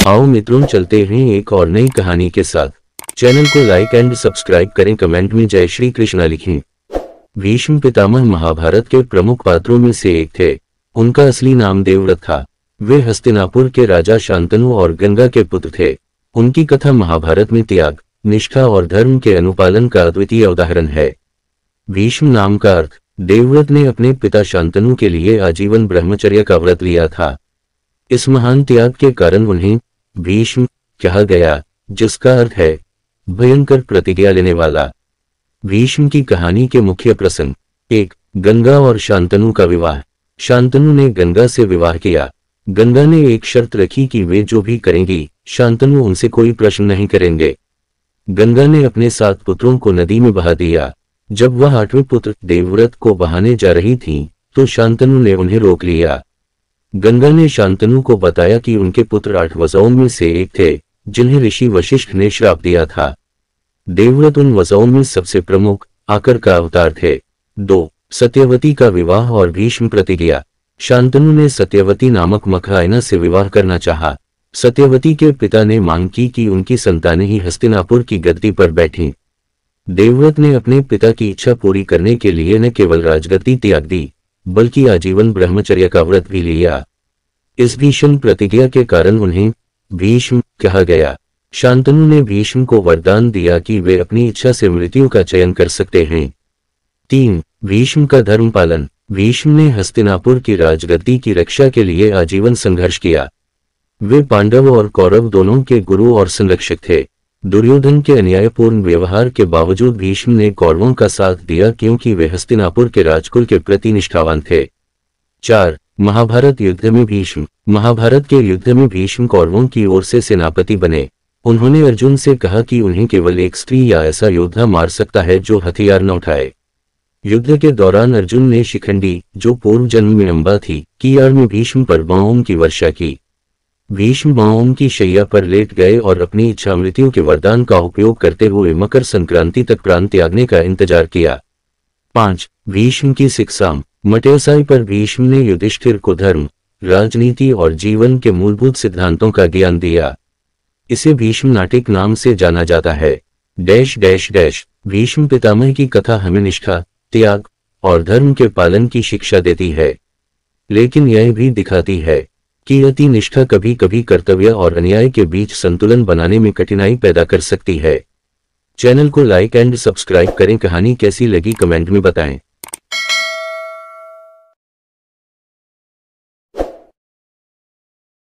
आओ मित्रों, चलते हैं एक और नई कहानी के साथ। चैनल को लाइक एंड सब्सक्राइब करें, कमेंट में जय श्री कृष्ण लिखें। भीष्म पितामह महाभारत के प्रमुख पात्रों में से एक थे। उनका असली नाम देवव्रत था। वे हस्तिनापुर के राजा शांतनु और गंगा के पुत्र थे। उनकी कथा महाभारत में त्याग, निष्ठा और धर्म के अनुपालन का अद्वितीय उदाहरण है। भीष्म नाम का अर्थ, देवव्रत ने अपने पिता शांतनु के लिए आजीवन ब्रह्मचर्य का व्रत लिया था। इस महान त्याग के कारण उन्हें भीष्म कहा गया, जिसका अर्थ है भयंकर प्रतिज्ञा लेने वाला। भीष्म की कहानी के मुख्य प्रसंग। 1. गंगा और शांतनु का विवाह। शांतनु ने गंगा से विवाह किया। गंगा ने एक शर्त रखी कि वे जो भी करेंगी, शांतनु उनसे कोई प्रश्न नहीं करेंगे। गंगा ने अपने 7 पुत्रों को नदी में बहा दिया। जब वह 8वें पुत्र देवव्रत को बहाने जा रही थी, तो शांतनु ने उन्हें रोक लिया। गंगा ने शांतनु को बताया कि उनके पुत्र 8 वसुओं में से एक थे, जिन्हें ऋषि वशिष्ठ ने श्राप दिया था। देवव्रत उन वसुओं में सबसे प्रमुख आकर का अवतार थे। 2. सत्यवती का विवाह और भीष्म प्रतिज्ञा। शांतनु ने सत्यवती नामक मखरायना से विवाह करना चाहा। सत्यवती के पिता ने मांग की कि उनकी संतानें ही हस्तिनापुर की गद्दी पर बैठीं। देवव्रत ने अपने पिता की इच्छा पूरी करने के लिए न केवल राजगद्दी त्याग दी, बल्कि आजीवन ब्रह्मचर्य का व्रत भी लिया। इस भीषण प्रतिज्ञा के कारण उन्हें भीष्म कहा गया। शांतनु ने भीष्म को वरदान दिया कि वे अपनी इच्छा से मृत्यु का चयन कर सकते हैं। 3. भीष्म का धर्म पालन। भीष्म ने हस्तिनापुर की राजगद्दी की रक्षा के लिए आजीवन संघर्ष किया। वे पांडव और कौरव दोनों के गुरु और संरक्षक थे। दुर्योधन के अन्यायपूर्ण व्यवहार के बावजूद भीष्म ने कौरवों का साथ दिया, क्योंकि वे हस्तिनापुर के राजकुल के प्रति निष्ठावान थे। 4. महाभारत युद्ध में भीष्म। महाभारत के युद्ध में भीष्म कौरवों की ओर से सेनापति बने। उन्होंने अर्जुन से कहा कि उन्हें केवल एक स्त्री या ऐसा योद्धा मार सकता है जो हथियार न उठाए। युद्ध के दौरान अर्जुन ने शिखंडी, जो पूर्व जन्म में अम्बा थी, की आड़ में भीष्म पर बाणों की वर्षा की। भीष्म बाणों की शैया पर लेट गए और अपनी इच्छा मृत्यु के वरदान का उपयोग करते हुए मकर संक्रांति तक प्राण त्यागने का इंतजार किया। 5. भीष्म की शिक्षा। मटेसाई पर भीष्म ने युधिष्ठिर को धर्म, राजनीति और जीवन के मूलभूत सिद्धांतों का ज्ञान दिया। इसे भीष्म नाटक नाम से जाना जाता है। Dash dash dash. Bhishma Pitamah की कथा हमें निष्ठा, त्याग और धर्म के पालन की शिक्षा देती है, लेकिन यह भी दिखाती है कि अति निष्ठा कभी कभी कर्तव्य और अन्याय के बीच संतुलन बनाने में कठिनाई पैदा कर सकती है। चैनल को लाइक एंड सब्सक्राइब करें। कहानी कैसी लगी कमेंट में बताएं।